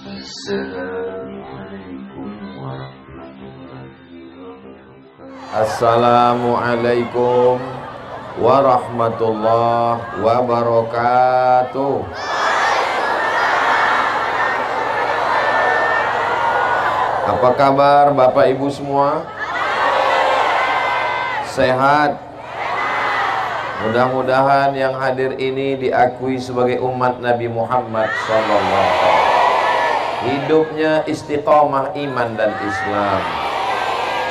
Assalamualaikum warahmatullahi wabarakatuh. Assalamualaikum warahmatullahi wabarakatuh. Apa kabar Bapak Ibu semua? Sehat? Mudah-mudahan yang hadir ini diakui sebagai umat Nabi Muhammad SAW. Hidupnya istiqamah iman dan Islam.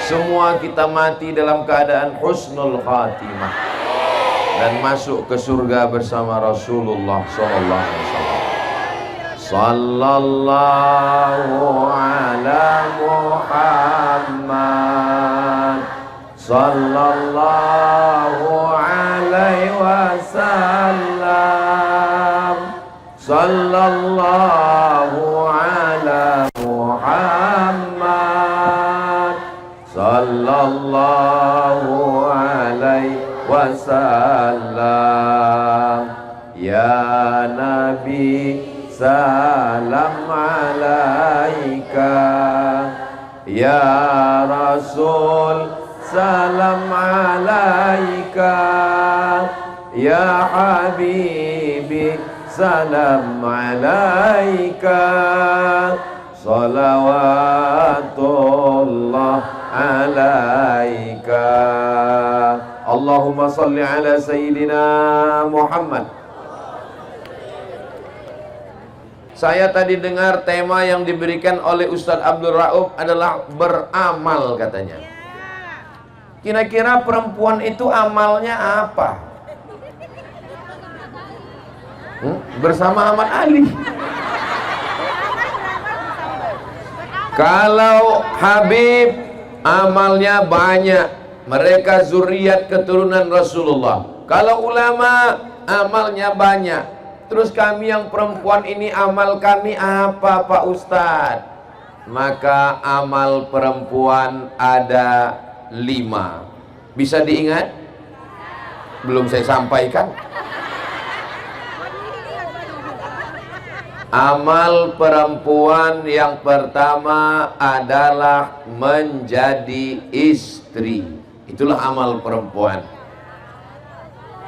Semua kita mati dalam keadaan husnul khatimah dan masuk ke surga bersama Rasulullah SAW. Sallallahu ala Muhammad, sallallahu alaihi wasallam, sallallahu ala Muhammad, sallallahu alaihi wasallam. Ya Nabi salam alaika, ya Rasul salam alaika, ya Habibi salam alaika, salawatullah alaika. Allahumma salli ala Sayyidina Muhammad. Saya tadi dengar tema yang diberikan oleh Ustadz Abdul Rauf adalah beramal katanya. Kira-kira perempuan itu amalnya apa? Bersama Ahmad Ali. Kalau Habib amalnya banyak, mereka zuriat keturunan Rasulullah. Kalau ulama amalnya banyak. Terus kami yang perempuan ini amal kami apa Pak Ustadz? Maka amal perempuan ada 5. Bisa diingat? Belum saya sampaikan. Amal perempuan yang pertama adalah menjadi istri. Itulah amal perempuan.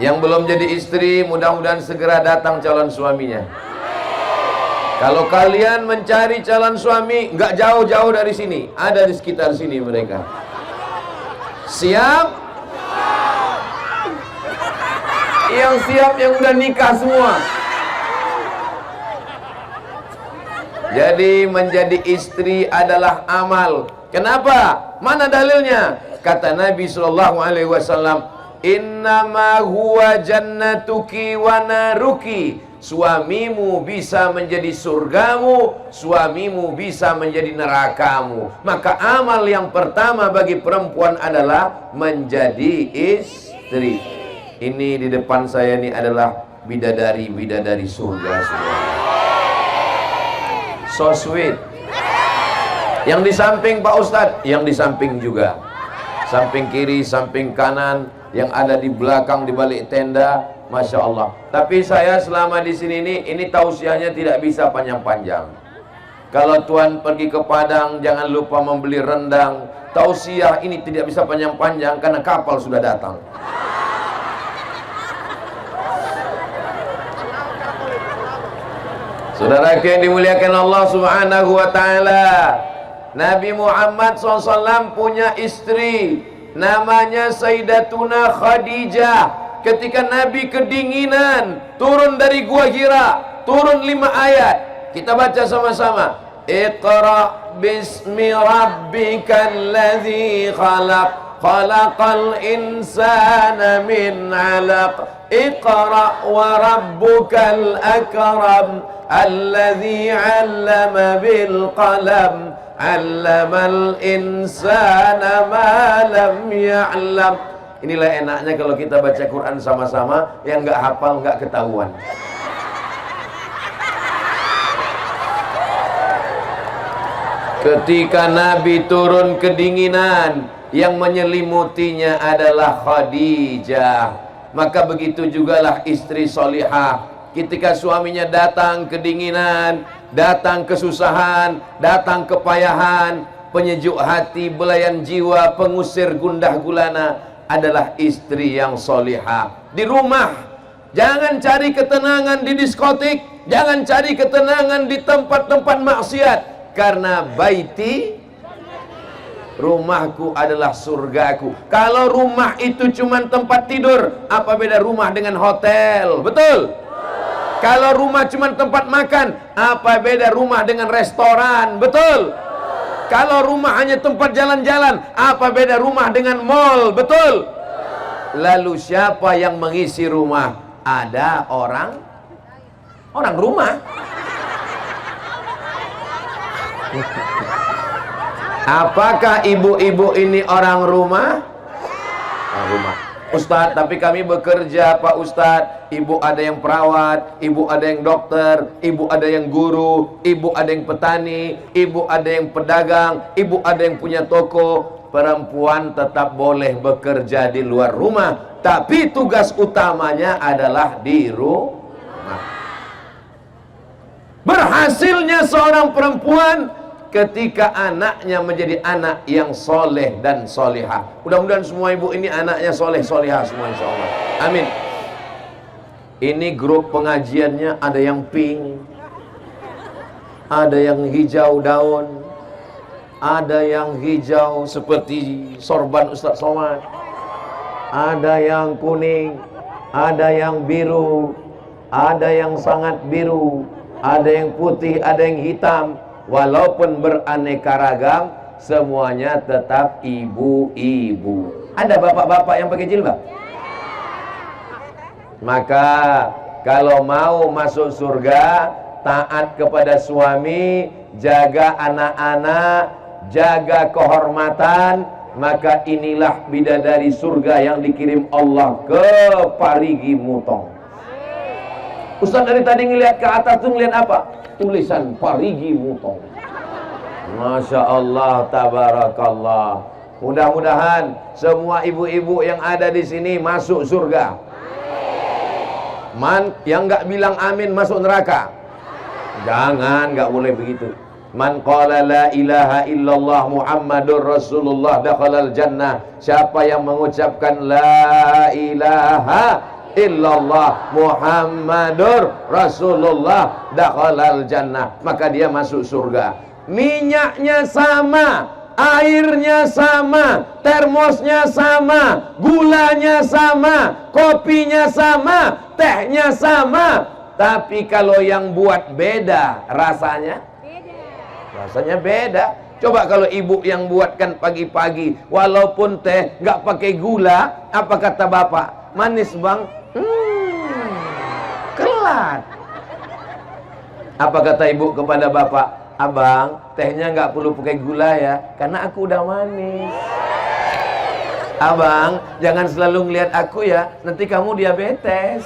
Yang belum jadi istri, mudah-mudahan segera datang calon suaminya. Kalau kalian mencari calon suami, nggak jauh-jauh dari sini, ada di sekitar sini mereka. Siap? Yang siap, yang udah nikah semua. Jadi menjadi istri adalah amal. Kenapa? Mana dalilnya? Kata Nabi SAW, innama huwa jannatuki wa naruki. Suamimu bisa menjadi surgamu, suamimu bisa menjadi nerakamu. Maka amal yang pertama bagi perempuan adalah menjadi istri. Ini di depan saya ini adalah bidadari-bidadari surga semua. So sweet. Yang di samping Pak Ustadz, yang di samping juga. Samping kiri, samping kanan, yang ada di belakang, di balik tenda, Masya Allah. Tapi saya selama di sini ini tausiahnya tidak bisa panjang-panjang. Kalau Tuhan pergi ke Padang, jangan lupa membeli rendang. Tausiah ini tidak bisa panjang-panjang karena kapal sudah datang. Saudara yang dimuliakan Allah Subhanahu wa Ta'ala, Nabi Muhammad SAW punya istri namanya Sayyidatuna Khadijah. Ketika Nabi kedinginan, turun dari Gua Hira, turun 5 ayat. Kita baca sama-sama. Iqra bismi rabbikal ladzi khalaq, khalaqal insana min 'alaq. Iqra wa rabbukal akram, alladzi 'allama bil qalam, 'allamal insana ma lam ya'lam. Inilah enaknya kalau kita baca Quran sama-sama, yang nggak hafal nggak ketahuan. Ketika Nabi turun kedinginan, yang menyelimutinya adalah Khadijah. Maka begitu jugalah istri solihah. Ketika suaminya datang kedinginan, datang kesusahan, datang kepayahan, penyejuk hati, belayan jiwa, pengusir gundah gulana adalah istri yang solihah. Di rumah, jangan cari ketenangan di diskotik, jangan cari ketenangan di tempat-tempat maksiat, karena baiti, rumahku adalah surgaku. Kalau rumah itu cuma tempat tidur, apa beda rumah dengan hotel? Betul? Kalau rumah cuma tempat makan, apa beda rumah dengan restoran? Betul? Kalau rumah hanya tempat jalan-jalan, apa beda rumah dengan mall? Betul? Lalu siapa yang mengisi rumah? Ada orang rumah. Apakah ibu-ibu ini orang rumah? Orang rumah. Ustadz, tapi kami bekerja Pak Ustadz. Ibu ada yang perawat, ibu ada yang dokter, ibu ada yang guru, ibu ada yang petani, ibu ada yang pedagang, ibu ada yang punya toko. Perempuan tetap boleh bekerja di luar rumah, tapi tugas utamanya adalah di rumah. Berhasilnya seorang perempuan ketika anaknya menjadi anak yang soleh dan solihah. Mudah-mudahan semua ibu ini anaknya soleh solihah semua, insya Allah. Amin. Ini grup pengajiannya ada yang pink, ada yang hijau daun, ada yang hijau seperti sorban Ustaz Somad, ada yang kuning, ada yang biru, ada yang sangat biru, ada yang putih, ada yang hitam. Walaupun beraneka ragam, semuanya tetap ibu-ibu. Ada bapak-bapak yang pakai jilbab? Maka kalau mau masuk surga, taat kepada suami, jaga anak-anak, jaga kehormatan, maka inilah bidadari surga yang dikirim Allah ke Parigi Mutong. Ustaz dari tadi ngelihat ke atas tuh ngelihat apa? Tulisan Parigi Mutong. Masya Allah, tabarakallah. Mudah-mudahan semua ibu-ibu yang ada di sini masuk surga. Yang nggak bilang amin masuk neraka. Jangan, nggak boleh begitu. Man qala la ilaha illallah Muhammadur Rasulullah dakhalal jannah. Siapa yang mengucapkan la ilaha illallah Muhammadur Rasulullah dakhalal jannah, maka dia masuk surga. Minyaknya sama, airnya sama, termosnya sama, gulanya sama, kopinya sama, tehnya sama. Tapi kalau yang buat beda, rasanya beda. Coba kalau ibu yang buatkan pagi-pagi, walaupun teh nggak pakai gula, apa kata bapak? Manis bang? Kelat. Apa kata ibu kepada bapak? Abang, tehnya nggak perlu pakai gula ya, karena aku udah manis. Abang, jangan selalu ngelihat aku ya, nanti kamu diabetes.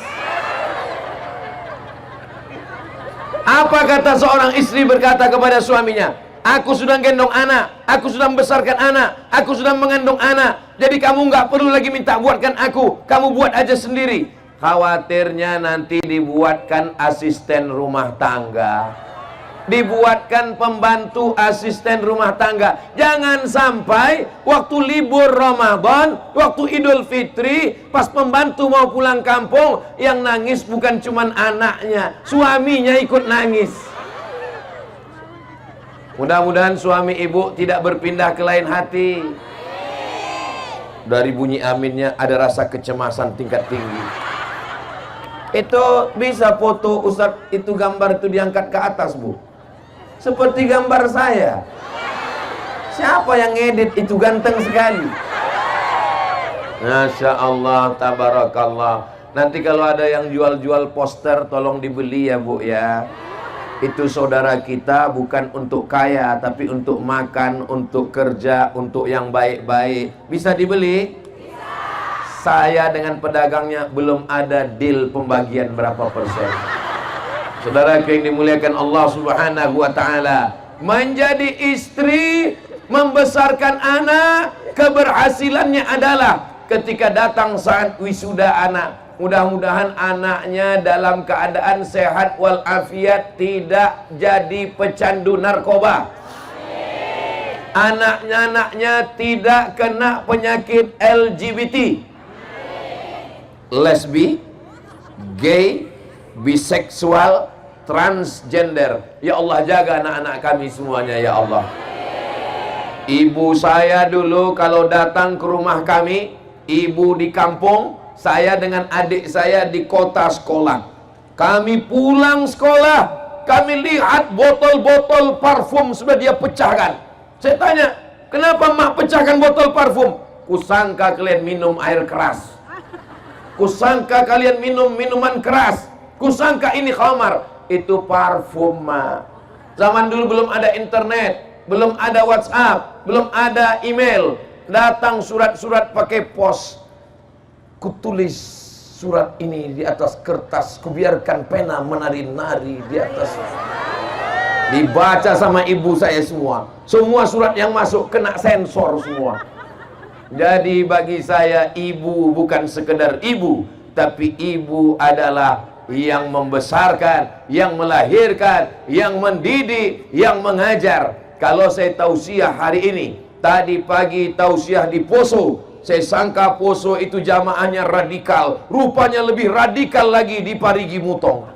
Apa kata seorang istri berkata kepada suaminya? Aku sudah gendong anak, aku sudah membesarkan anak, aku sudah mengandung anak. Jadi kamu nggak perlu lagi minta buatkan aku, kamu buat aja sendiri. Khawatirnya nanti dibuatkan asisten rumah tangga, dibuatkan pembantu asisten rumah tangga. Jangan sampai waktu libur Ramadan, waktu Idul Fitri, pas pembantu mau pulang kampung, yang nangis bukan cuman anaknya, suaminya ikut nangis. Mudah-mudahan suami ibu tidak berpindah ke lain hati. Dari bunyi aminnya ada rasa kecemasan tingkat tinggi. Itu bisa foto Ustaz, itu gambar itu diangkat ke atas bu, seperti gambar saya. Siapa yang ngedit itu, ganteng sekali. Masya Allah, tabarakallah. Nanti kalau ada yang jual-jual poster, tolong dibeli ya bu ya. Itu saudara kita bukan untuk kaya, tapi untuk makan, untuk kerja, untuk yang baik-baik. Bisa dibeli? Bisa. Saya dengan pedagangnya belum ada deal pembagian berapa persen. Saudara yang dimuliakan Allah Subhanahu wa ta'ala, menjadi istri, membesarkan anak, keberhasilannya adalah ketika datang saat wisuda anak, Mudah-mudahan anaknya dalam keadaan sehat walafiat, tidak jadi pecandu narkoba. Anaknya tidak kena penyakit LGBT, lesbi, gay, biseksual, transgender. Ya Allah, jaga anak-anak kami semuanya ya Allah. Ibu saya dulu kalau datang ke rumah kami, ibu di kampung, saya dengan adik saya di kota sekolah. Kami pulang sekolah, kami lihat botol-botol parfum sudah dia pecahkan. Saya tanya, kenapa mak pecahkan botol parfum? Kusangka kalian minum air keras, kusangka kalian minum minuman keras, kusangka ini khamar. Itu parfum, mak. Zaman dulu belum ada internet, belum ada WhatsApp, belum ada email. Datang surat-surat pakai pos. Kutulis surat ini di atas kertas, kubiarkan pena menari-nari di atas. Dibaca sama ibu saya semua. Semua surat yang masuk kena sensor semua. Jadi bagi saya, ibu bukan sekedar ibu, tapi ibu adalah yang membesarkan, yang melahirkan, yang mendidik, yang mengajar. Kalau saya tausiah hari ini, tadi pagi tausiah di Poso, saya sangka Poso itu jamaahnya radikal, rupanya lebih radikal lagi di Parigi Mutong.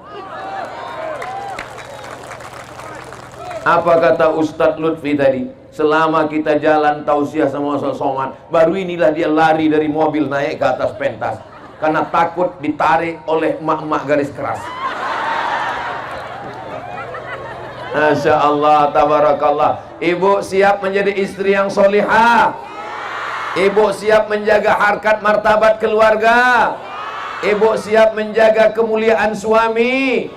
Apa kata Ustadz Lutfi tadi? Selama kita jalan tausiah sama Ustadz Somad, baru inilah dia lari dari mobil naik ke atas pentas karena takut ditarik oleh emak-emak garis keras. Masya Allah, tabarakallah. Ibu siap menjadi istri yang solihah. Ibu siap menjaga harkat martabat keluarga. Ibu siap menjaga kemuliaan suami.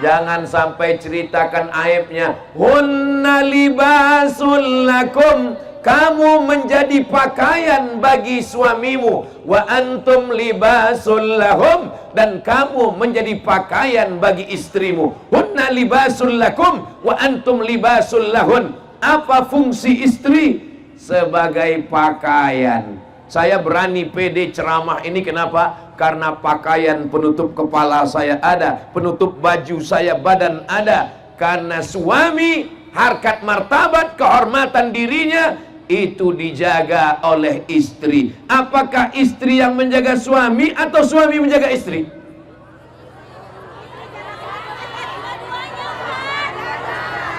Jangan sampai ceritakan aibnya. Hunna libasul lakum, kamu menjadi pakaian bagi suamimu. Wa antum libasul lahum, dan kamu menjadi pakaian bagi istrimu. Hunna libasul lakum wa antum libasul lahun. Apa fungsi istri? Sebagai pakaian. Saya berani pede ceramah ini, kenapa? Karena pakaian penutup kepala saya ada, penutup baju saya badan ada. Karena suami, harkat martabat, kehormatan dirinya itu dijaga oleh istri. Apakah istri yang menjaga suami atau suami menjaga istri?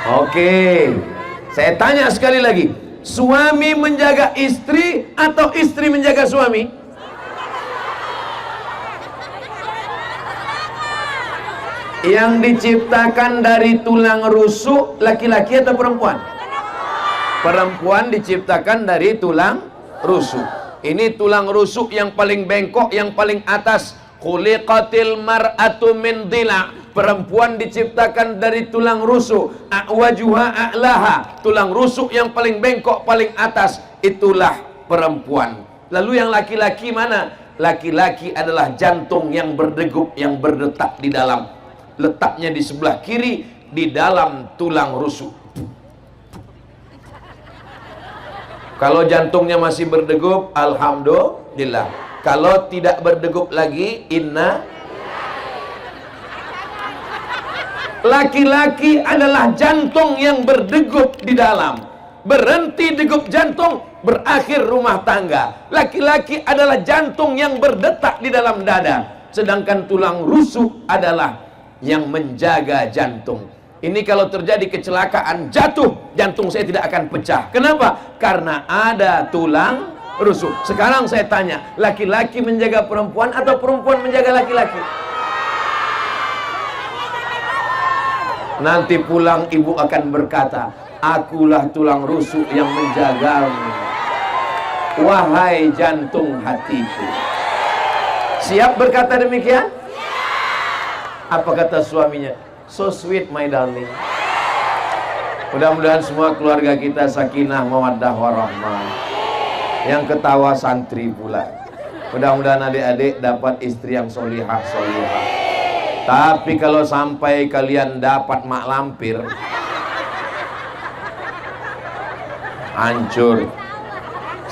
Oke, saya tanya sekali lagi, suami menjaga istri atau istri menjaga suami? Yang diciptakan dari tulang rusuk laki-laki atau perempuan? Perempuan diciptakan dari tulang rusuk. Ini tulang rusuk yang paling bengkok, yang paling atas. Khuliqatil mar'atu min dhila'. Perempuan diciptakan dari tulang rusuk. A'wajuha a'laha. Tulang rusuk yang paling bengkok, paling atas. Itulah perempuan. Lalu yang laki-laki mana? Laki-laki adalah jantung yang berdegup, yang berdetak di dalam. Letaknya di sebelah kiri, di dalam tulang rusuk. Kalau jantungnya masih berdegup, alhamdulillah. Kalau tidak berdegup lagi, inna. Laki-laki adalah jantung yang berdegup di dalam. Berhenti degup jantung, berakhir rumah tangga. Laki-laki adalah jantung yang berdetak di dalam dada. Sedangkan tulang rusuk adalah yang menjaga jantung. Ini kalau terjadi kecelakaan, jatuh, jantung saya tidak akan pecah. Kenapa? Karena ada tulang rusuk. Sekarang saya tanya, laki-laki menjaga perempuan atau perempuan menjaga laki-laki? Nanti pulang ibu akan berkata, akulah tulang rusuk yang menjagamu, wahai jantung hatiku. Siap berkata demikian? Apa kata suaminya? So sweet my darling. Mudah-mudahan semua keluarga kita sakinah, mawaddah, warahmah. Yang ketawa santri pula. Mudah-mudahan adik-adik dapat istri yang solihah. Tapi kalau sampai kalian dapat mak lampir, hancur.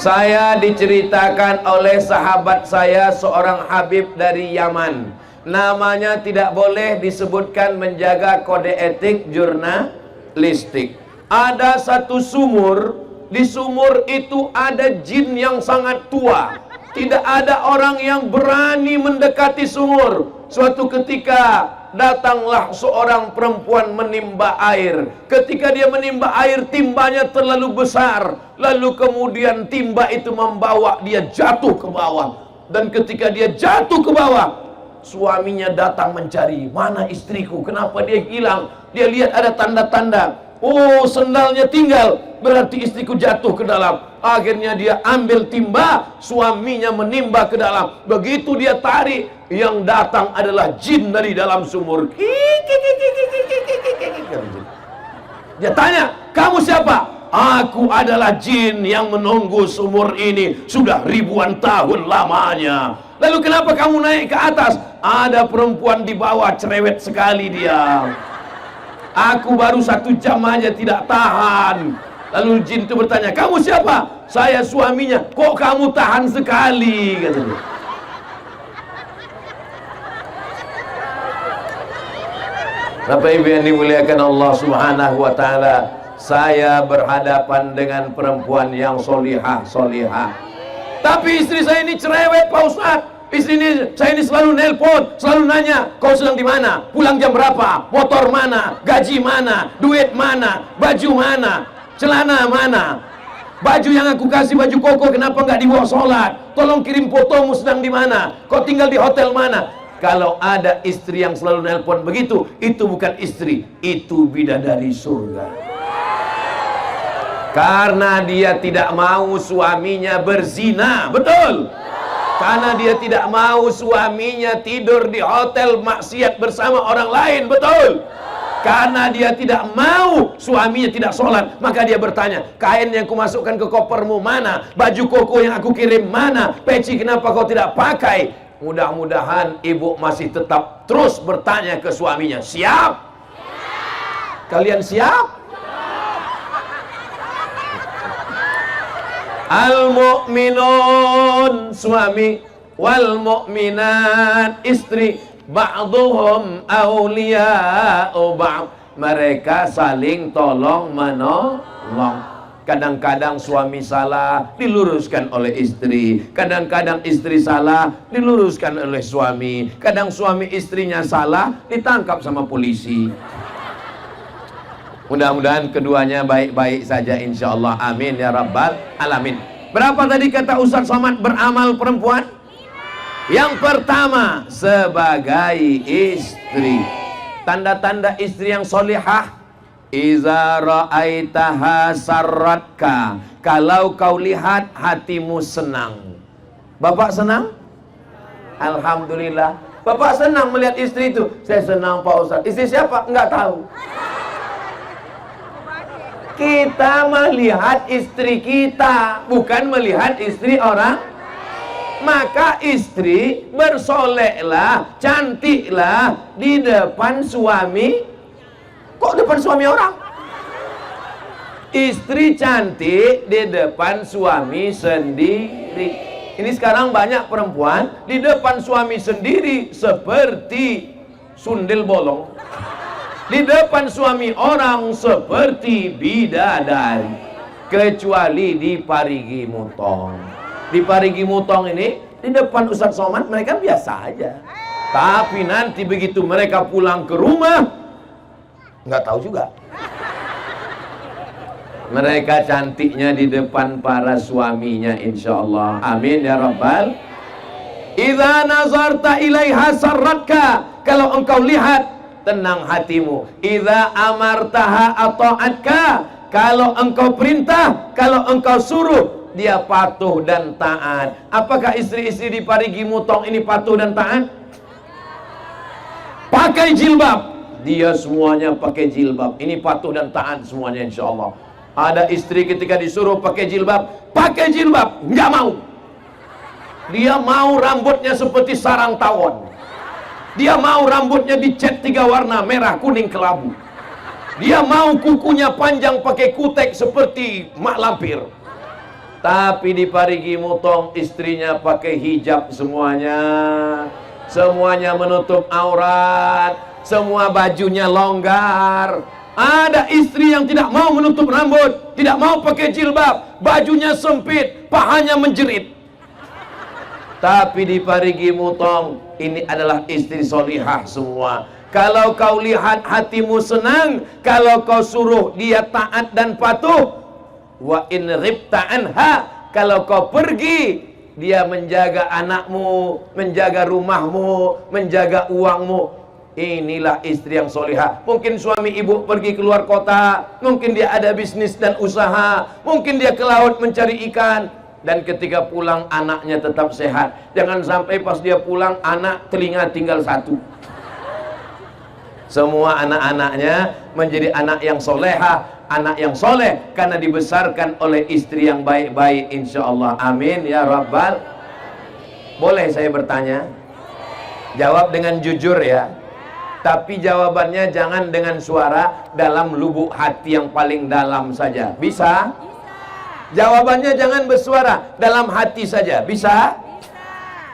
Saya diceritakan oleh sahabat saya, seorang Habib dari Yaman. Namanya tidak boleh disebutkan, menjaga kode etik jurnalistik. Ada satu sumur, di sumur itu ada jin yang sangat tua. Tidak ada orang yang berani mendekati sumur. Suatu ketika datanglah seorang perempuan menimba air. Ketika dia menimba air, timbanya terlalu besar. Lalu kemudian timba itu membawa dia jatuh ke bawah. Dan ketika dia jatuh ke bawah, suaminya datang mencari, mana istriku, kenapa dia hilang. Dia lihat ada tanda-tanda, oh sendalnya tinggal, berarti istriku jatuh ke dalam. Akhirnya dia ambil timba, suaminya menimba ke dalam. Begitu dia tarik, yang datang adalah jin dari dalam sumur. Dia tanya, kamu siapa? Aku adalah jin yang menunggu sumur ini sudah ribuan tahun lamanya. Lalu kenapa kamu naik ke atas? Ada perempuan di bawah, cerewet sekali dia. Aku baru 1 jam aja tidak tahan. Lalu jin itu bertanya, kamu siapa? Saya suaminya. Kok kamu tahan sekali? Katanya. Bapak Ibu yang dimuliakan Allah Subhanahu wa Ta'ala, saya berhadapan dengan perempuan yang solihah. Tapi istri saya ini cerewet, Pak Ustadz. Saya ini selalu nelpon, selalu nanya, kau sedang di mana? Pulang jam berapa? Motor mana? Gaji mana? Duit mana? Baju mana? Celana mana? Baju yang aku kasih, baju koko, kenapa nggak dibawa sholat? Tolong kirim fotomu sedang di mana? Kau tinggal di hotel mana? Kalau ada istri yang selalu nelpon begitu, itu bukan istri, itu bidadari surga. Karena dia tidak mau suaminya berzina, betul? Karena dia tidak mau suaminya tidur di hotel maksiat bersama orang lain, betul? Karena dia tidak mau suaminya tidak sholat, maka dia bertanya, kain yang kumasukkan ke kopermu mana? Baju koko yang aku kirim mana? Peci kenapa kau tidak pakai? Mudah-mudahan ibu masih tetap terus bertanya ke suaminya, siap? Kalian siap? Al-mu'minun suami, wal mu'minat istri, ba'duhum awliya'u ba'd. Mereka saling tolong menolong. Kadang-kadang suami salah, diluruskan oleh istri. Kadang-kadang istri salah, diluruskan oleh suami. Kadang suami istrinya salah, ditangkap sama polisi. Mudah-mudahan keduanya baik-baik saja insyaallah. Amin ya rabbal alamin. Berapa tadi kata Ustaz Somad beramal perempuan? Yang pertama, sebagai istri. Tanda-tanda istri yang solihah, iza ra'aitaha sarratka, kalau kau lihat hatimu senang. Bapak senang? Alhamdulillah. Bapak senang melihat istri itu. Saya senang Pak Ustaz. Istri siapa? Enggak tahu. Kita melihat istri kita, bukan melihat istri orang. Maka istri bersoleklah, cantiklah di depan suami. Kok depan suami orang? Istri cantik di depan suami sendiri. Ini sekarang banyak perempuan di depan suami sendiri seperti sundel bolong, di depan suami orang seperti bidadari, kecuali di Parigi Mutong. Di Parigi Mutong ini, di depan Ustaz Somad mereka biasa aja. Tapi nanti begitu mereka pulang ke rumah, nggak tahu juga. Mereka cantiknya di depan para suaminya insyaallah. Amin ya rabbal. Idza nazarta ilaiha sarratka, kalau engkau lihat tenang hatimu. Idza amartaha ata'atka, kalau engkau perintah, kalau engkau suruh, dia patuh dan taat. Apakah istri-istri di Parigi Mutong ini patuh dan taat? Pakai jilbab, dia semuanya pakai jilbab. Ini patuh dan taat semuanya insyaallah. Ada istri ketika disuruh pakai jilbab, nggak mau. Dia mau rambutnya seperti sarang tawon. Dia mau rambutnya dicat 3 warna, merah, kuning, kelabu. Dia mau kukunya panjang pakai kutek seperti mak lampir. Tapi di Parigi Mutong istrinya pakai hijab semuanya. Semuanya menutup aurat, semua bajunya longgar. Ada istri yang tidak mau menutup rambut, tidak mau pakai jilbab, bajunya sempit, pahanya menjerit. Tapi di Parigi Mutong ini adalah istri solihah semua. Kalau kau lihat hatimu senang, kalau kau suruh dia taat dan patuh. Wa in ribta anha, kalau kau pergi, dia menjaga anakmu, menjaga rumahmu, menjaga uangmu. Inilah istri yang solihah. Mungkin suami ibu pergi keluar kota, mungkin dia ada bisnis dan usaha, mungkin dia ke laut mencari ikan, dan ketika pulang anaknya tetap sehat. Jangan sampai pas dia pulang anak telinga tinggal satu. Semua anak-anaknya menjadi anak yang solehah, anak yang soleh, karena dibesarkan oleh istri yang baik-baik, insya Allah. Amin ya Rabbal. Boleh saya bertanya? Jawab dengan jujur ya. Tapi jawabannya jangan dengan suara, dalam lubuk hati yang paling dalam saja. Bisa? Jawabannya jangan bersuara, dalam hati saja. Bisa?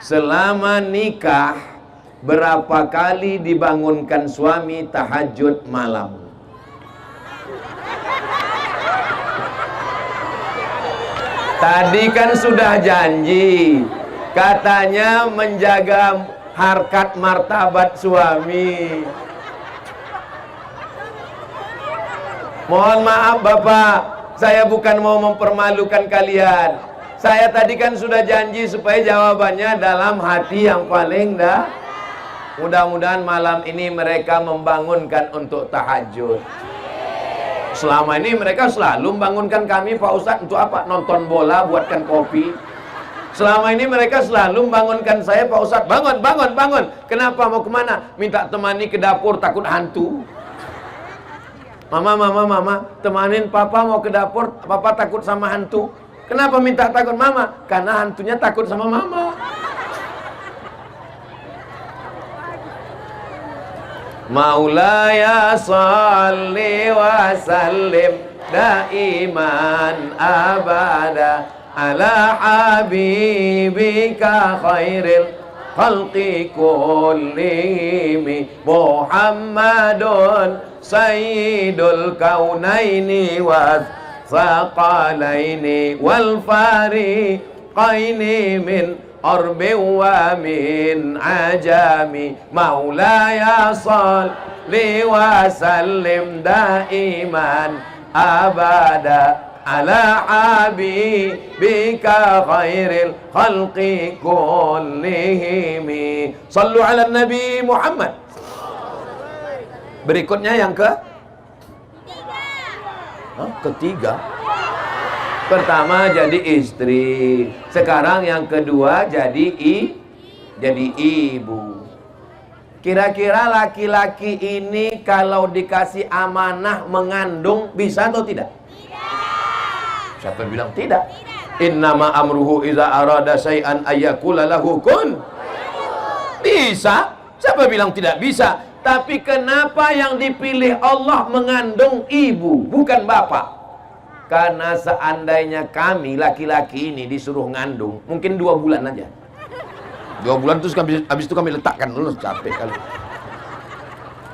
Selama nikah, berapa kali dibangunkan suami tahajud malam? Tadi kan sudah janji, katanya menjaga harkat martabat suami. Mohon maaf Bapak, saya bukan mau mempermalukan kalian. Saya tadi kan sudah janji supaya jawabannya dalam hati yang paling dah. Mudah-mudahan malam ini mereka membangunkan untuk tahajud. Selama ini mereka selalu membangunkan kami, Pak Ustadz, untuk apa? Nonton bola, buatkan kopi. Selama ini mereka selalu membangunkan saya, Pak Ustadz, bangun, bangun, bangun. Kenapa? Mau kemana? Minta temani ke dapur, takut hantu. Mama, temanin papa mau ke dapur, papa takut sama hantu. Kenapa minta takut mama? Karena hantunya takut sama mama. Maulaya salli wa sallim daiman abada ala habibika khairil khalqi kullihim Muhammadun sayyidul kaunaini wa thaqalaini wal fariqaini min Arbi wa min ajami Maulaya salli wa sallim daiman abada ala habibika khairil khalqi kullihim. Sallu ala Nabi Muhammad. Berikutnya yang ketiga. Pertama jadi istri, sekarang yang kedua jadi ibu. Kira-kira laki-laki ini kalau dikasih amanah mengandung bisa atau tidak? Tidak. Siapa yang bilang tidak? Innama amruhu iza arada syai'an ayyakula lahu kun. Bisa. Siapa bilang tidak bisa? Tapi kenapa yang dipilih Allah mengandung ibu, bukan bapak? Karena seandainya kami laki-laki ini disuruh ngandung, mungkin 2 bulan aja. 2 bulan terus habis itu kami letakkan dulu, capek kali.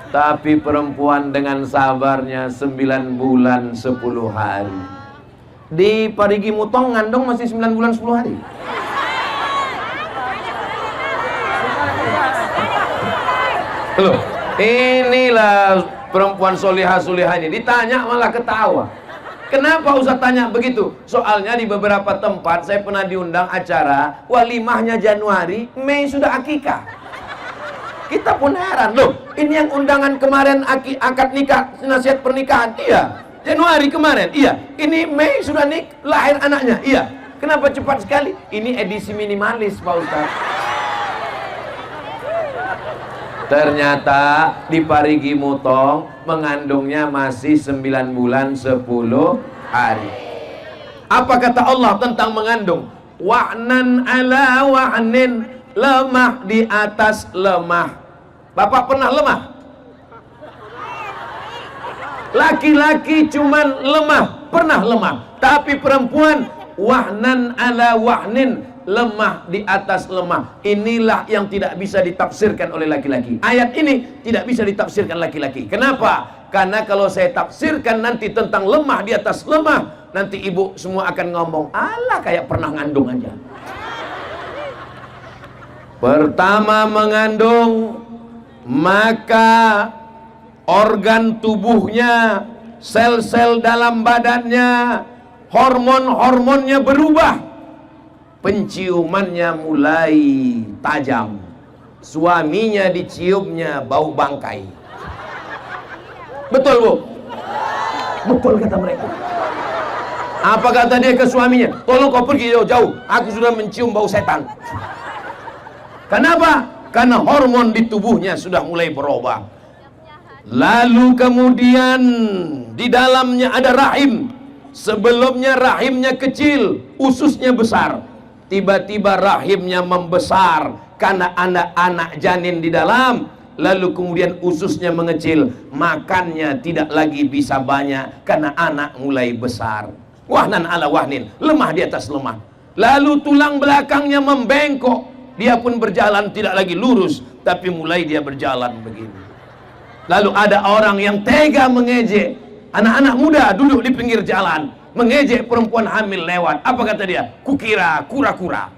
Tapi perempuan dengan sabarnya 9 bulan 10 hari. Di Parigi Mutong ngandung masih 9 bulan 10 hari. Loh, inilah perempuan solihah-solihah ini. Ditanya malah ketawa. Kenapa Ustaz tanya begitu? Soalnya di beberapa tempat saya pernah diundang acara walimahnya Januari, Mei sudah akikah. Kita pun heran, loh, ini yang undangan kemarin akad nikah, nasihat pernikahan, iya. Januari kemarin, iya. Ini Mei sudah lahir anaknya, iya. Kenapa cepat sekali? Ini edisi minimalis, Pak Ustaz. Ternyata di Parigi Mutong mengandungnya masih 9 bulan 10 hari. Apa kata Allah tentang mengandung? Wa'nan ala wa'nin, lemah di atas lemah. Bapak pernah lemah? Laki-laki cuman lemah, pernah lemah. Tapi perempuan wahnan ala wahnin, lemah di atas lemah. Inilah yang tidak bisa ditafsirkan oleh laki-laki. Ayat ini tidak bisa ditafsirkan laki-laki. Kenapa? Karena kalau saya tafsirkan nanti tentang lemah di atas lemah, nanti ibu semua akan ngomong, alah kayak pernah ngandung aja. Pertama mengandung, maka organ tubuhnya, sel-sel dalam badannya, hormon-hormonnya berubah. Penciumannya mulai tajam. Suaminya diciumnya bau bangkai. Betul, Bu? Betul kata mereka. Apa kata dia ke suaminya? Tolong kau pergi jauh-jauh, aku sudah mencium bau setan. Kenapa? Karena hormon di tubuhnya sudah mulai berubah. Lalu kemudian di dalamnya ada rahim. Sebelumnya rahimnya kecil, ususnya besar. Tiba-tiba rahimnya membesar karena anak-anak janin di dalam. Lalu kemudian ususnya mengecil, makannya tidak lagi bisa banyak karena anak mulai besar. Wahnan ala wahnin, lemah di atas lemah. Lalu tulang belakangnya membengkok, dia pun berjalan tidak lagi lurus, tapi mulai dia berjalan begini. Lalu ada orang yang tega mengejek anak-anak muda duduk di pinggir jalan, mengejek perempuan hamil lewat. Apa kata dia? Kukira kura-kura.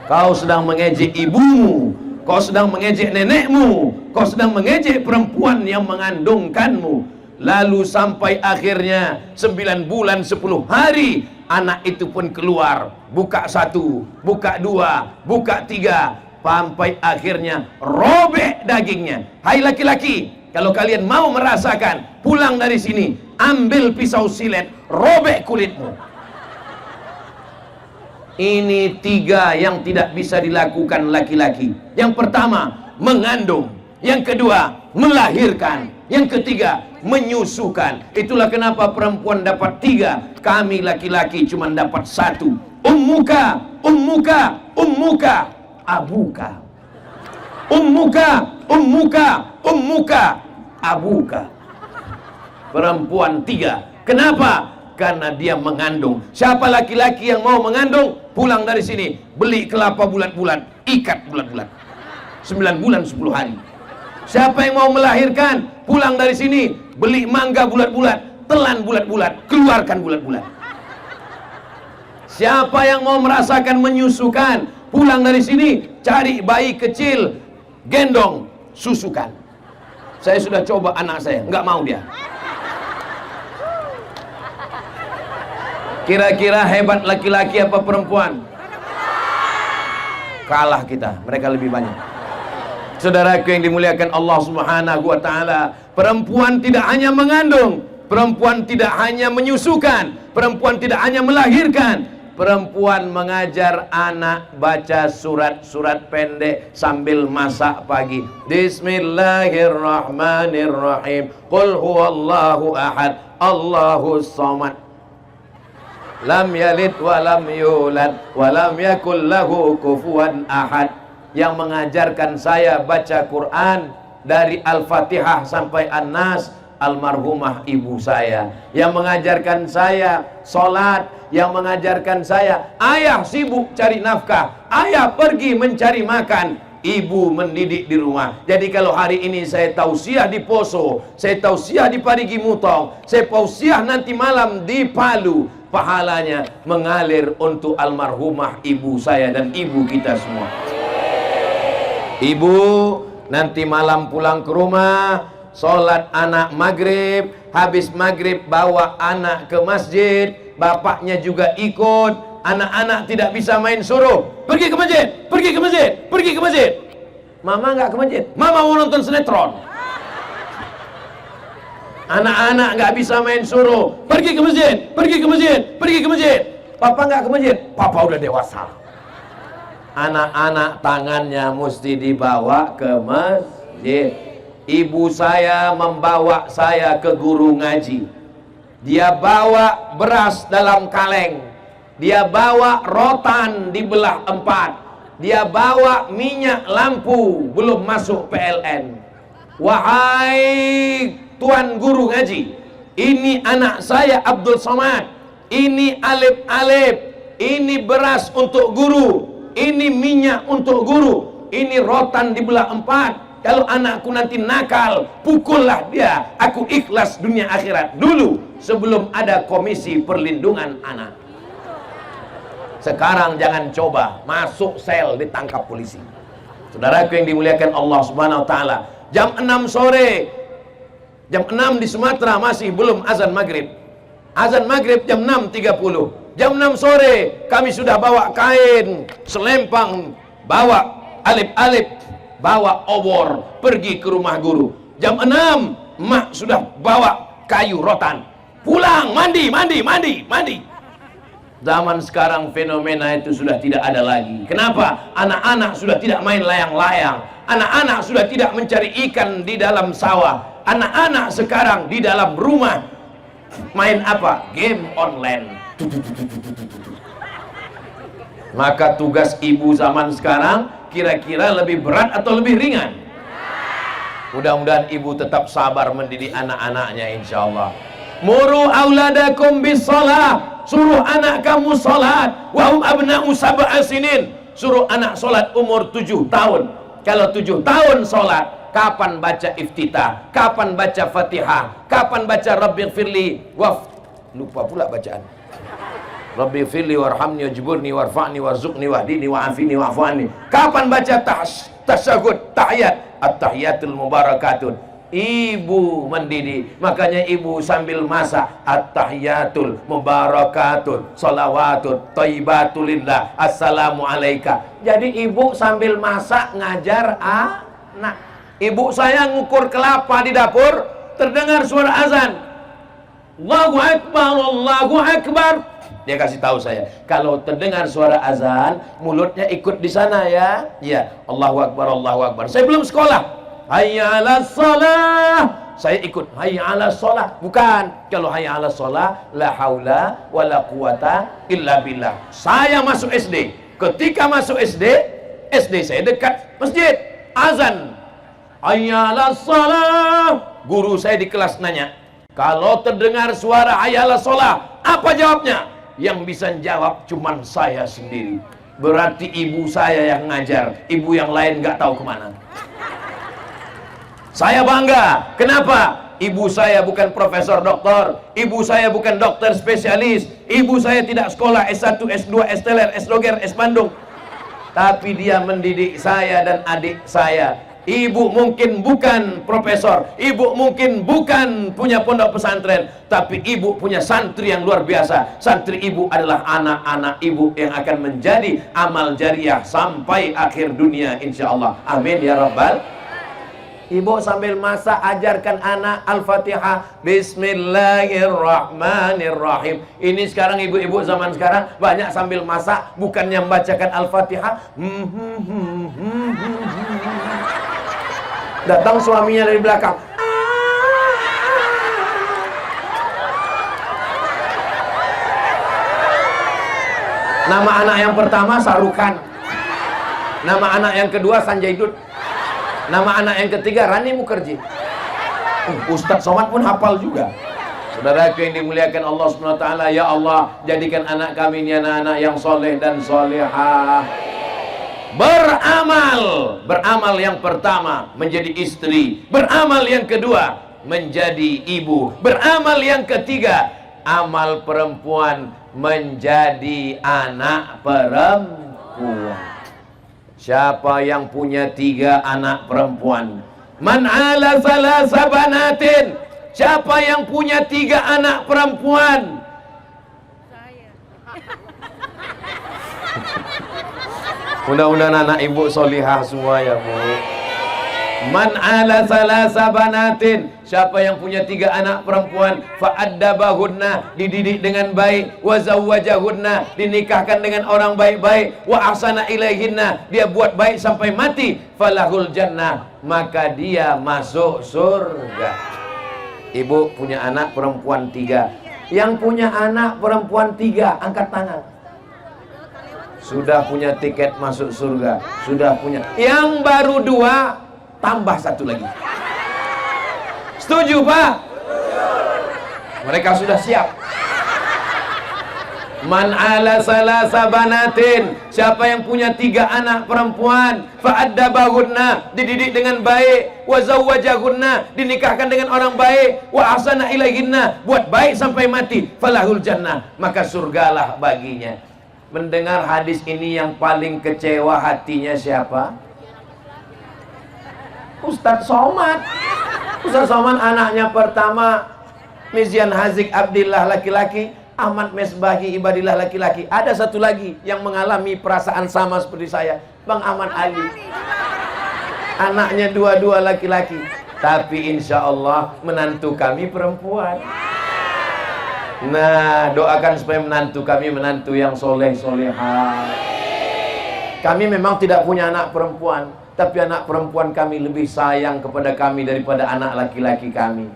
Kau sedang mengejek ibumu, kau sedang mengejek nenekmu, kau sedang mengejek perempuan yang mengandungkanmu. Lalu sampai akhirnya 9 bulan 10 hari, anak itu pun keluar. Buka 1, buka 2, buka 3, sampai akhirnya robek dagingnya. Hai laki-laki, kalau kalian mau merasakan, pulang dari sini, ambil pisau silet, robek kulitmu. Ini 3 yang tidak bisa dilakukan laki-laki. Yang pertama, mengandung. Yang kedua, melahirkan. Yang ketiga, menyusukan. Itulah kenapa perempuan dapat 3, kami laki-laki cuma dapat 1. Ummuka, ummuka, ummuka, abuka. Ummuka, ummuka, ummuka, abuka. Perempuan 3. Kenapa? Karena dia mengandung. Siapa laki-laki yang mau mengandung, pulang dari sini, beli kelapa bulat-bulat, ikat bulat-bulat. 9 bulan 10 hari. Siapa yang mau melahirkan, pulang dari sini, beli mangga bulat-bulat, telan bulat-bulat, keluarkan bulat-bulat. Siapa yang mau merasakan menyusukan, pulang dari sini, cari bayi kecil, gendong, susukan. Saya sudah coba anak saya, nggak mau dia. Kira-kira hebat laki-laki apa perempuan? Kalah kita, mereka lebih banyak. Saudaraku yang dimuliakan Allah Subhanahu wa taala, perempuan tidak hanya mengandung, perempuan tidak hanya menyusukan, perempuan tidak hanya melahirkan, perempuan mengajar anak baca surat-surat pendek sambil masak pagi. Bismillahirrahmanirrahim. Qul huwallahu ahad, Allahus samad. Lam yalid wa lam yulad wa lam yakul lahu kufuwan ahad. Yang mengajarkan saya baca Quran dari Al-Fatihah sampai An-Nas, almarhumah ibu saya. Yang mengajarkan saya sholat, yang mengajarkan saya, ayah sibuk cari nafkah, ayah pergi mencari makan, ibu mendidik di rumah. Jadi kalau hari ini saya tausiah di Poso, saya tausiah di Parigi Mutong, saya tausiah nanti malam di Palu, pahalanya mengalir untuk almarhumah ibu saya dan ibu kita semua. Ibu nanti malam pulang ke rumah, sholat anak maghrib, habis maghrib bawa anak ke masjid, bapaknya juga ikut. Anak-anak tidak bisa main suruh, pergi ke masjid, pergi ke masjid, pergi ke masjid. Mama nggak ke masjid, mama mau nonton sinetron. Anak-anak nggak bisa main suruh, pergi ke masjid, pergi ke masjid, pergi ke masjid. Papa nggak ke masjid, papa udah dewasa. Anak-anak tangannya mesti dibawa ke masjid. Ibu saya membawa saya ke guru ngaji. Dia bawa beras dalam kaleng, dia bawa rotan dibelah 4, dia bawa minyak lampu belum masuk PLN. Wahai Tuan guru ngaji, ini anak saya Abdul Somad, ini alif-alif, ini beras untuk guru, ini minyak untuk guru, ini rotan dibelah 4. Kalau anakku nanti nakal, pukullah dia. Aku ikhlas dunia akhirat dulu sebelum ada komisi perlindungan anak. Sekarang jangan coba masuk sel ditangkap polisi. Saudaraku yang dimuliakan Allah Subhanahu wa taala, jam 6 sore, jam 6 di Sumatera masih belum azan maghrib. Azan maghrib jam 6.30. Jam 6 sore kami sudah bawa kain, selempang, bawa alif-alif, bawa obor, pergi ke rumah guru. Jam 6 mak sudah bawa kayu rotan, pulang mandi. Zaman sekarang fenomena itu sudah tidak ada lagi. Kenapa? Anak-anak sudah tidak main layang-layang, anak-anak sudah tidak mencari ikan di dalam sawah, anak-anak sekarang di dalam rumah main apa? Game online. Maka tugas ibu zaman sekarang kira-kira lebih berat atau lebih ringan? Mudah-mudahan ibu tetap sabar mendidik anak-anaknya, insyaallah. Muru auladakum bis-shalah, suruh anak kamu salat. Wa hum abna'u sab'a sinin, suruh anak salat umur 7 tahun. Kalau 7 tahun salat, kapan baca iftitah, kapan baca Fatihah, kapan baca Rabbighfirli lupa pula bacaan. Rabbighfirli warhamni wajburni warfa'ni warzuqni wahdini wa'afini wa'fu anni. Kapan baca tasyahud, tahiyat, at-tahiyatul mubarakatun. Ibu mendidik, makanya ibu sambil masak at-tahiyatul mubarakatun salawatun thayyibatulillah assalamu alaika. Jadi ibu sambil masak ngajar anak. Ibu saya ngukur kelapa di dapur, terdengar suara azan, Allahu Akbar, Allahu Akbar. Dia kasih tahu saya, kalau terdengar suara azan, mulutnya ikut di sana ya. Ya, Allahu Akbar, Allahu Akbar. Saya belum sekolah. Hayya 'alas shalah, saya ikut hayya 'alas shalah. Bukan, kalau hayya 'alas shalah la haula wala quwata illa billah. Saya masuk SD. Ketika masuk SD saya dekat masjid. Azan hayya 'alas shalah. Guru saya di kelas nanya, kalau terdengar suara hayya 'alas shalah, apa jawabnya? Yang bisa jawab cuman saya sendiri. Berarti ibu saya yang ngajar, ibu yang lain nggak tahu kemana. Saya bangga. Kenapa? Ibu saya bukan profesor doktor, ibu saya bukan dokter spesialis, ibu saya tidak sekolah S1, S2, S-teler, S-doger, S-bandung, tapi dia mendidik saya dan adik saya. Ibu mungkin bukan profesor, ibu mungkin bukan punya pondok pesantren, tapi ibu punya santri yang luar biasa. Santri ibu adalah anak-anak ibu yang akan menjadi amal jariah sampai akhir dunia, insya Allah. Amin ya rabbal. Ibu sambil masak ajarkan anak Al-Fatihah, Bismillahirrahmanirrahim. Ini sekarang ibu-ibu zaman sekarang banyak sambil masak bukannya membacakan Al-Fatihah, datang suaminya dari belakang, nama anak yang pertama Sarukan, nama anak yang kedua Sanjay Dutt, nama anak yang ketiga Rani Mukherjee. Ustadz Somad pun hafal juga. Saudaraku yang dimuliakan Allah Subhanahu wa taala, ya Allah, jadikan anak kami ini anak-anak yang soleh dan solehah. Beramal yang pertama menjadi istri, beramal yang kedua menjadi ibu, beramal yang ketiga amal perempuan menjadi anak perempuan. Siapa yang punya 3 anak perempuan? Man ala salasa banatin. Siapa yang punya 3 anak perempuan? Saya. Mudah-mudahan anak ibu solihah semua ya bu. Man ala salasa banatin. Siapa yang punya 3 anak perempuan, fa'addabahunna, dididik dengan baik, wa zawwajahunna, dinikahkan dengan orang baik-baik, wa ahsana ilaihinna, dia buat baik sampai mati, falahul jannah, maka dia masuk surga. Ibu punya anak perempuan 3. Yang punya anak perempuan 3 angkat tangan. Sudah punya tiket masuk surga. Sudah punya. Yang baru 2 tambah 1 lagi. Setuju Pak? Mereka sudah siap. Man ala salasa banatin, siapa yang punya 3 anak perempuan, fa'addabahunna, dididik dengan baik, wa zawwajahunna, dinikahkan dengan orang baik, wa ahsana ilaihinna, buat baik sampai mati, falahul jannah, maka surgalah baginya. Mendengar hadis ini yang paling kecewa hatinya siapa? Ustadz Somad. Ustadz Somad anaknya pertama Mizian Hazik Abdillah laki-laki, Ahmad Mesbahi Ibadillah laki-laki. Ada satu lagi yang mengalami perasaan sama seperti saya, Bang Ahmad Ali. Anaknya dua-dua laki-laki, tapi insya Allah menantu kami perempuan. Nah, doakan supaya menantu kami menantu yang soleh-solehah. Kami memang tidak punya anak perempuan, tapi anak perempuan kami lebih sayang kepada kami daripada anak laki-laki kami.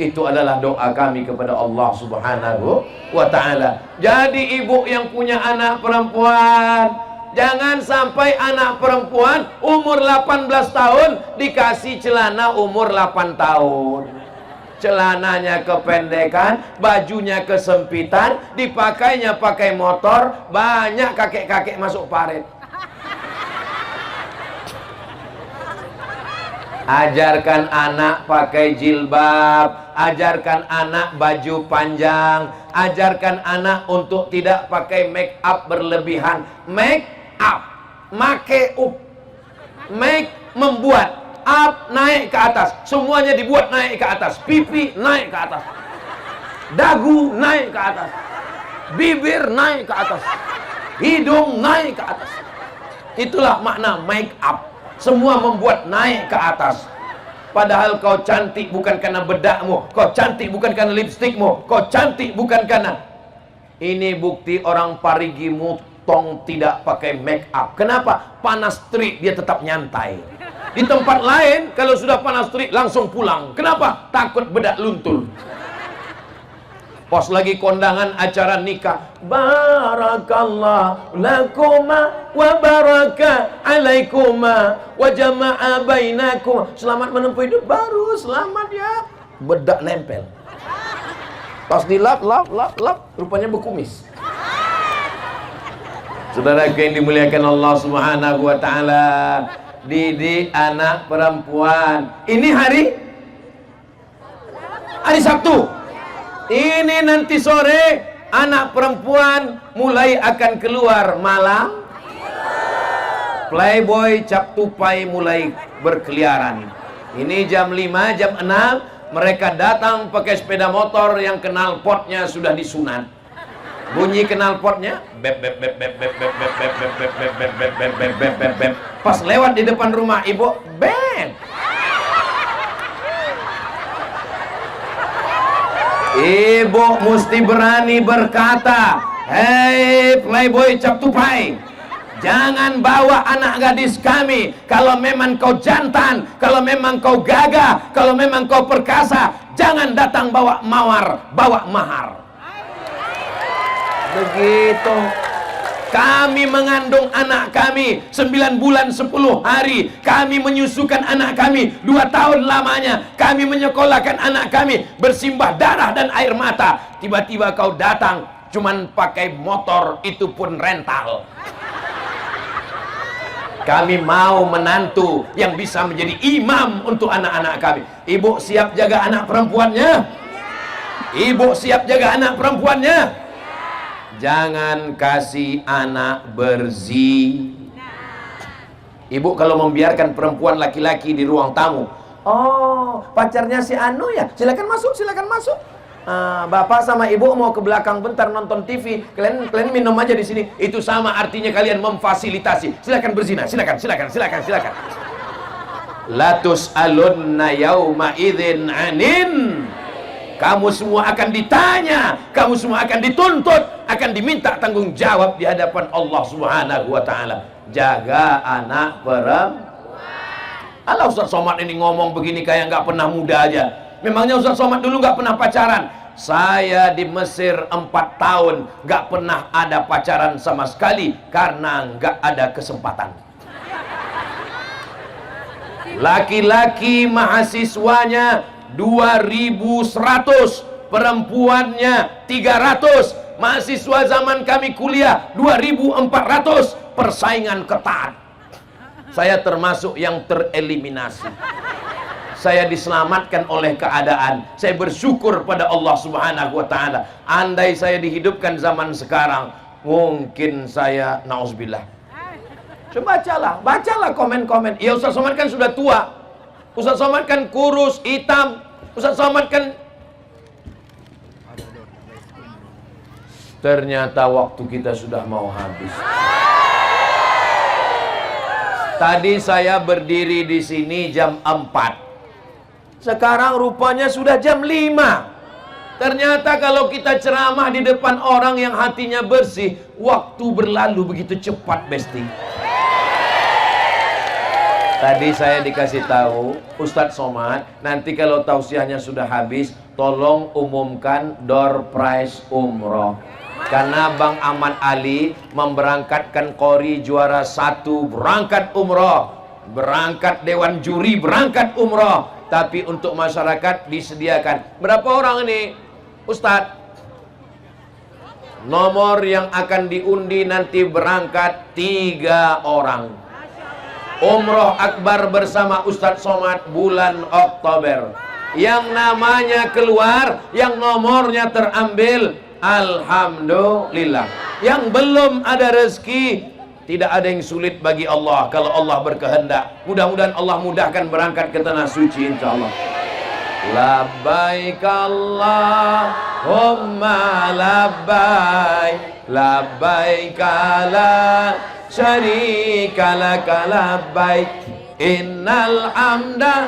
Itu adalah doa kami kepada Allah Subhanahu wa ta'ala. Jadi ibu yang punya anak perempuan, jangan sampai anak perempuan umur 18 tahun dikasih celana umur 8 tahun. Celananya kependekan, bajunya kesempitan, dipakainya pakai motor, banyak kakek-kakek masuk paret. Ajarkan anak pakai jilbab, ajarkan anak baju panjang, ajarkan anak untuk tidak pakai make up berlebihan. Make up, make up, make membuat, up naik ke atas, semuanya dibuat naik ke atas, pipi naik ke atas, dagu naik ke atas, bibir naik ke atas, hidung naik ke atas. Itulah makna make up. Semua membuat naik ke atas. Padahal kau cantik bukan karena bedakmu, kau cantik bukan karena lipstikmu, kau cantik bukan karena. Ini bukti orang Parigi Mutong tidak pakai make up. Kenapa? Panas terik dia tetap nyantai. Di tempat lain kalau sudah panas terik langsung pulang. Kenapa? Takut bedak luntur. Pas lagi kondangan acara nikah, barakallah lakuma wa baraka alaikuma wa jama'a bainakum. Selamat menempuh hidup baru, selamat ya. Bedak nempel. Pas dilap, rupanya berkumis. Saudara yang dimuliakan Allah Subhanahu wa ta'ala, didik anak perempuan. Ini hari Sabtu. Ini nanti sore anak perempuan mulai akan keluar malam. Playboy cap tupai mulai berkeliaran. Ini jam 5, jam 6 mereka datang pakai sepeda motor yang knalpotnya sudah disunat. Bunyi knalpotnya bep bep bep bep bep bep bep bep bep bep bep bep bep bep bep bep bep bep. Pas lewat di depan rumah ibu, bep. Ibu mesti berani berkata, hei playboy cap tupai, jangan bawa anak gadis kami. Kalau memang kau jantan, kalau memang kau gagah, kalau memang kau perkasa, jangan datang bawa mawar, bawa mahar. Begitu. Kami mengandung anak kami 9 bulan 10 hari. Kami menyusukan anak kami 2 tahun lamanya. Kami menyekolahkan anak kami bersimbah darah dan air mata. Tiba-tiba kau datang cuman pakai motor, itu pun rental. Kami mau menantu yang bisa menjadi imam untuk anak-anak kami. Ibu siap jaga anak perempuannya? Ibu siap jaga anak perempuannya? Jangan kasih anak berzina. Ibu kalau membiarkan perempuan laki-laki di ruang tamu, oh pacarnya si Anu ya, silakan masuk, silakan masuk. Bapak sama ibu mau ke belakang bentar nonton TV, kalian minum aja di sini. Itu sama artinya kalian memfasilitasi. Silakan berzina, silakan. Latus alunna yauma idzin anin. Kamu semua akan ditanya, kamu semua akan dituntut, akan diminta tanggung jawab di hadapan Allah Subhanahu wa ta'ala. Jaga anak perempuan. Alah Ustaz Somad ini ngomong begini kayak nggak pernah muda aja. Memangnya Ustaz Somad dulu nggak pernah pacaran? Saya di Mesir 4 tahun nggak pernah ada pacaran sama sekali karena nggak ada kesempatan. Laki-laki mahasiswanya 2.100, perempuannya 300. mahasiswa zaman kami kuliah 2.400, persaingan ketat. Saya termasuk yang tereliminasi. Saya diselamatkan oleh keadaan. Saya bersyukur pada Allah Subhanahu wa taala. Andai saya dihidupkan zaman sekarang, mungkin saya nauzubillah. Coba bacalah komen-komen. Ya Ustaz Somad kan sudah tua. Ustaz Somad kan kurus, hitam. Ustaz Somad kan... Ternyata waktu kita sudah mau habis. Tadi saya berdiri di sini jam 4. Sekarang rupanya sudah jam 5. Ternyata kalau kita ceramah di depan orang yang hatinya bersih, waktu berlalu begitu cepat, Besti. Tadi saya dikasih tahu, Ustadz Somad, nanti kalau tausiahnya sudah habis, tolong umumkan door prize umroh. Karena Bang Ahmad Ali memberangkatkan Qori juara 1 berangkat umroh, berangkat dewan juri berangkat umroh, tapi untuk masyarakat disediakan. Berapa orang ini, Ustadz? Nomor yang akan diundi nanti berangkat 3 orang. Umroh akbar bersama Ustadz Somad bulan Oktober. Yang namanya keluar, yang nomornya terambil, alhamdulillah. Yang belum ada rezeki, tidak ada yang sulit bagi Allah kalau Allah berkehendak. Mudah-mudahan Allah mudahkan berangkat ke tanah suci insyaallah. Labbaik Allahumma labbaik, labbaik la syarika laka labbaik, innal hamda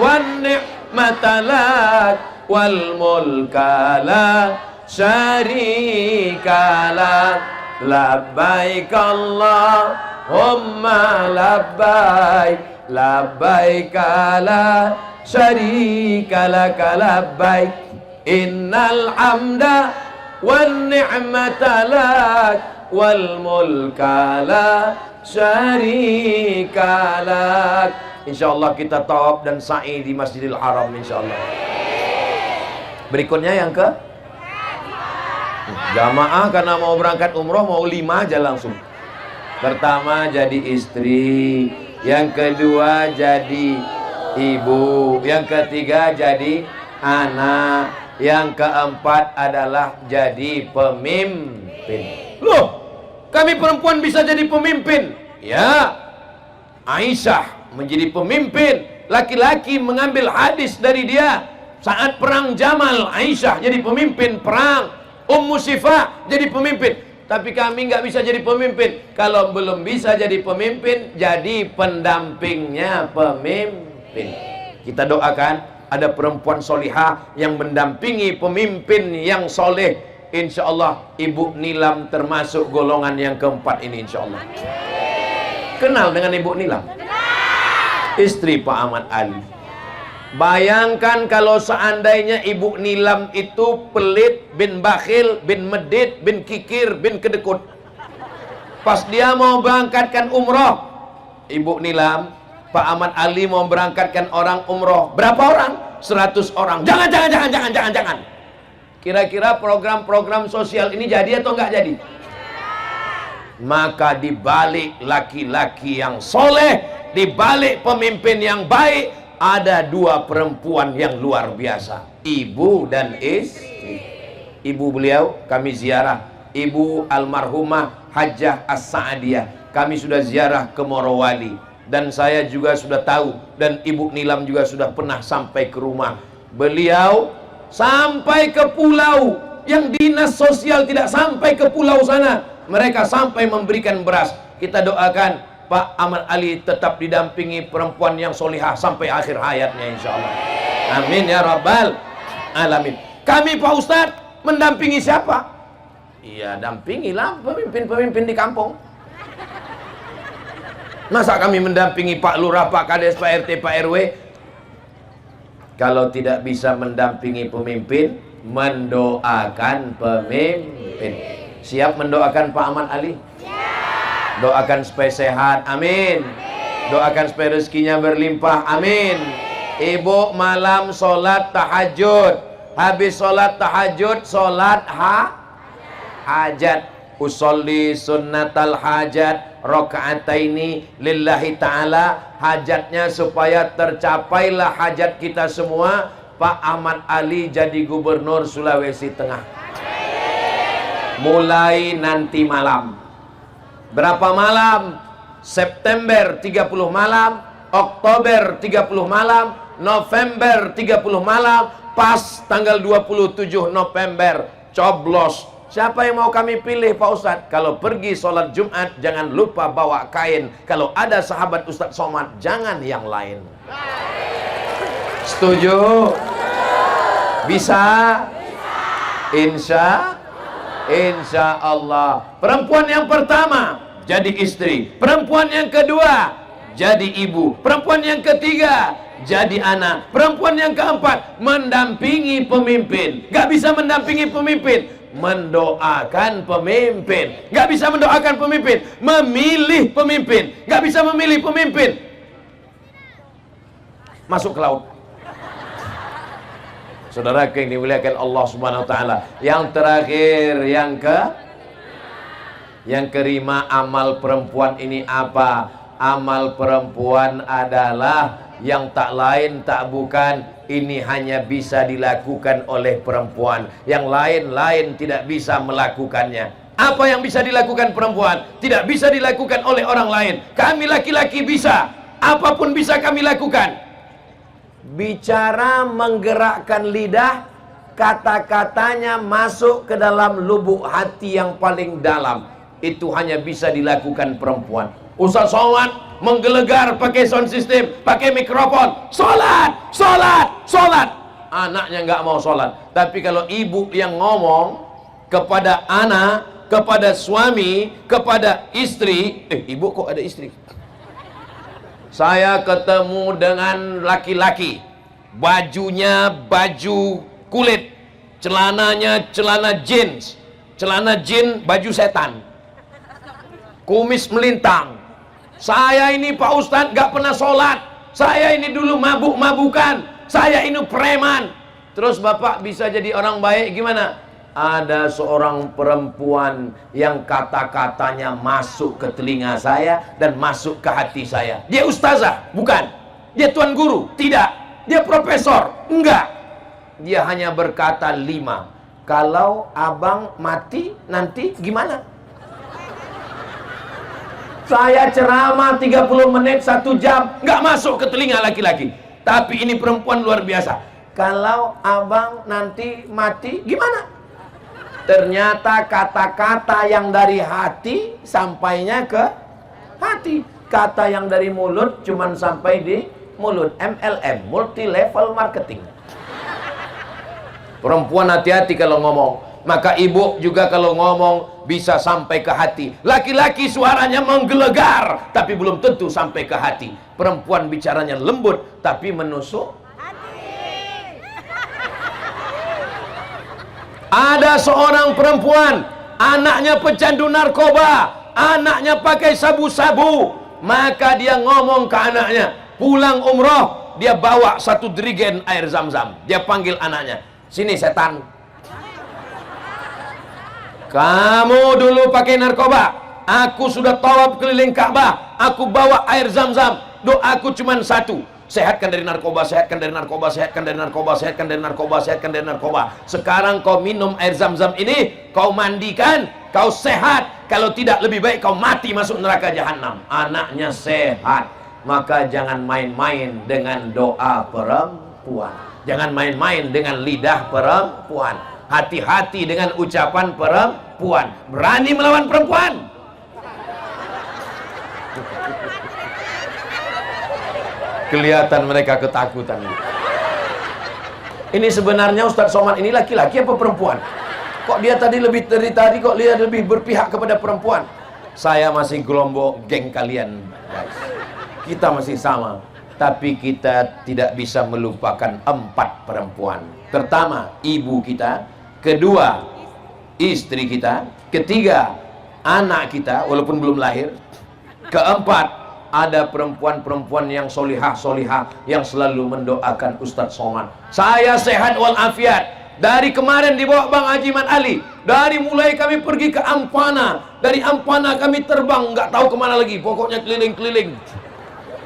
wan ni'mata lak wal mulka la syarika lak, labbaik Allahumma labbaik, labbaik la syarika laka labbaik, innal hamda wan ni'mata lak wal mulka la syarika lak. Insyaallah kita tawaf dan sa'i di Masjidil Haram insyaallah. Berikutnya yang ke jamaah, karena mau berangkat umroh mau 5 aja langsung. Pertama jadi istri, yang kedua jadi ibu, yang ketiga jadi anak, yang keempat adalah jadi pemimpin. Loh, kami perempuan bisa jadi pemimpin? Ya, Aisyah menjadi pemimpin. Laki-laki mengambil hadis dari dia saat perang Jamal. Aisyah jadi pemimpin perang. Ummu Syifa jadi pemimpin. Tapi kami nggak bisa jadi pemimpin. Kalau belum bisa jadi pemimpin, jadi pendampingnya pemimpin. Kita doakan ada perempuan solihah yang mendampingi pemimpin yang soleh. Insya Allah Ibu Nilam termasuk golongan yang keempat ini insya Allah. Kenal dengan Ibu Nilam? Istri Pak Ahmad Ali. Bayangkan kalau seandainya Ibu Nilam itu pelit, bin bakhil, bin medit, bin kikir, bin kedekut. Pas dia mau berangkatkan umroh, Ibu Nilam, Pak Ahmad Ali mau berangkatkan orang umroh. Berapa orang? 100 orang. Jangan. Kira-kira program-program sosial ini jadi atau enggak jadi? Maka dibalik laki-laki yang soleh, dibalik pemimpin yang baik, ada 2 perempuan yang luar biasa, ibu dan istri. Ibu beliau kami ziarah, Ibu almarhumah Hajjah As-Sa'adiyah. Kami sudah ziarah ke Morowali, dan saya juga sudah tahu, dan Ibu Nilam juga sudah pernah sampai ke rumah beliau, sampai ke pulau yang dinas sosial tidak sampai ke pulau sana. Mereka sampai memberikan beras. Kita doakan Pak Ahmad Ali tetap didampingi perempuan yang solihah sampai akhir hayatnya insyaallah. Amin ya rabbal alamin. Kami Pak Ustadz mendampingi siapa? Iya, dampingilah pemimpin-pemimpin di kampung. Masa kami mendampingi Pak Lurah, Pak Kades, Pak RT, Pak RW? Kalau tidak bisa mendampingi pemimpin, mendoakan pemimpin. Siap mendoakan Pak Ahmad Ali? Doakan supaya sehat, amin. Doakan supaya rezekinya berlimpah, amin. Ibu malam sholat tahajud, habis sholat tahajud sholat hajat, usolli sunnatal hajat rakaataini lillahi ta'ala. Hajatnya supaya tercapailah hajat kita semua, Pak Ahmad Ali jadi gubernur Sulawesi Tengah. Mulai nanti malam. Berapa malam? September 30 malam, Oktober 30 malam, November 30 malam, pas tanggal 27 November coblos. Siapa yang mau kami pilih Pak Ustadz? Kalau pergi sholat Jumat jangan lupa bawa kain. Kalau ada sahabat Ustadz Somad jangan yang lain. Setuju? Bisa? Insya Allah. Perempuan yang pertama jadi istri, perempuan yang kedua jadi ibu, perempuan yang ketiga jadi anak, perempuan yang keempat mendampingi pemimpin. Gak bisa mendampingi pemimpin, mendoakan pemimpin. Gak bisa mendoakan pemimpin, memilih pemimpin. Gak bisa memilih pemimpin, masuk ke laut. Saudara yang dimuliakan Allah Subhanahu wa taala. Yang terakhir, yang kelima, amal perempuan ini apa? Amal perempuan adalah yang tak lain tak bukan, ini hanya bisa dilakukan oleh perempuan. Yang lain-lain tidak bisa melakukannya. Apa yang bisa dilakukan perempuan tidak bisa dilakukan oleh orang lain. Kami laki-laki bisa, apapun bisa kami lakukan. Bicara menggerakkan lidah, kata-katanya masuk ke dalam lubuk hati yang paling dalam. Itu hanya bisa dilakukan perempuan. Ustaz Somad menggelegar pakai sound system, pakai mikrofon, sholat, sholat, sholat. Anaknya nggak mau sholat. Tapi kalau ibu yang ngomong kepada anak, kepada suami, kepada istri, ibu kok ada istri? Saya ketemu dengan laki-laki, bajunya baju kulit, celananya celana jeans, baju setan, kumis melintang. Saya ini Pak Ustadz gak pernah sholat, saya ini dulu mabuk-mabukan, saya ini preman. Terus Bapak bisa jadi orang baik gimana? Ada seorang perempuan yang kata-katanya masuk ke telinga saya dan masuk ke hati saya. Dia ustazah? Bukan. Dia tuan guru? Tidak. Dia profesor? Enggak. Dia hanya berkata 5. Kalau abang mati nanti gimana? Saya ceramah 30 menit 1 jam, nggak masuk ke telinga laki-laki. Tapi ini perempuan luar biasa. Kalau abang nanti mati gimana? Ternyata kata-kata yang dari hati sampainya ke hati. Kata yang dari mulut cuman sampai di mulut. MLM, multi level marketing. Perempuan hati-hati kalau ngomong. Maka ibu juga kalau ngomong bisa sampai ke hati. Laki-laki suaranya menggelegar tapi belum tentu sampai ke hati. Perempuan bicaranya lembut tapi menusuk hati. Ada seorang perempuan, anaknya pecandu narkoba, anaknya pakai sabu-sabu. Maka dia ngomong ke anaknya, pulang umroh dia bawa 1 jerigen air zam-zam. Dia panggil anaknya, sini setan, kamu dulu pakai narkoba, aku sudah tawaf keliling Ka'bah, aku bawa air zam-zam, doaku cuma 1, sehatkan dari narkoba, sehatkan dari narkoba, sehatkan dari narkoba, sehatkan dari narkoba, sehatkan dari narkoba. Sekarang kau minum air zam-zam ini, kau mandikan, kau sehat. Kalau tidak lebih baik kau mati masuk neraka jahanam. Anaknya sehat. Maka jangan main-main dengan doa perempuan, jangan main-main dengan lidah perempuan. Hati-hati dengan ucapan perempuan. Berani melawan perempuan. Kelihatan mereka ketakutan. Ini sebenarnya Ustadz Somad ini laki-laki apa perempuan? Kok dia tadi lebih dari tadi kok dia lebih berpihak kepada perempuan? Saya masih gelombang geng kalian, guys. Kita masih sama. Tapi kita tidak bisa melupakan 4 perempuan. Pertama, ibu kita. Kedua, istri kita. Ketiga, anak kita walaupun belum lahir. Keempat, ada perempuan-perempuan yang solihah yang selalu mendoakan Ustadz Somad. Saya sehat walafiat. Dari kemarin dibawa Bang Haji Man Ali. Dari mulai kami pergi ke Ampana, dari Ampana kami terbang nggak tahu kemana lagi, pokoknya keliling-keliling.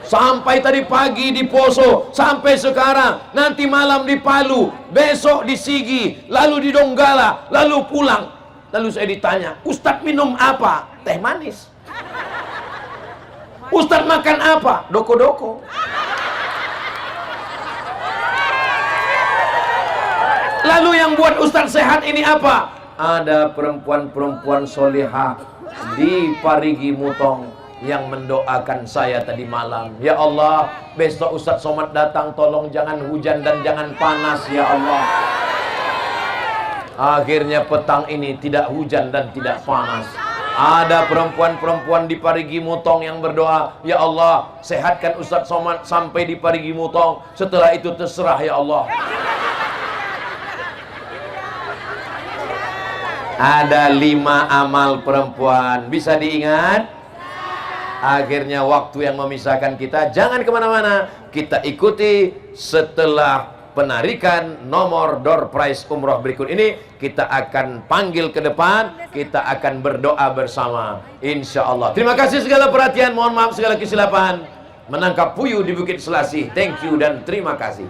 Sampai tadi pagi di Poso, sampai sekarang, nanti malam di Palu, besok di Sigi, lalu di Donggala, lalu pulang. Lalu saya ditanya, Ustadz minum apa? Teh manis. Ustadz makan apa? Doko-doko. Lalu yang buat Ustadz sehat ini apa? Ada perempuan-perempuan solihah di Parigi Mutong yang mendoakan saya tadi malam. Ya Allah, besok Ustadz Somad datang, tolong jangan hujan dan jangan panas ya Allah. Akhirnya petang ini tidak hujan dan tidak panas. Ada perempuan-perempuan di Parigi Mutong yang berdoa, ya Allah, sehatkan Ustadz Somad sampai di Parigi Mutong. Setelah itu terserah ya Allah. Ada 5 amal perempuan, bisa diingat? Akhirnya waktu yang memisahkan kita, jangan kemana-mana. Kita ikuti setelah penarikan nomor door prize umroh berikut ini. Kita akan panggil ke depan, kita akan berdoa bersama, insya Allah. Terima kasih segala perhatian, mohon maaf segala kesilapan. Menangkap puyuh di Bukit Selasih. Thank you dan terima kasih.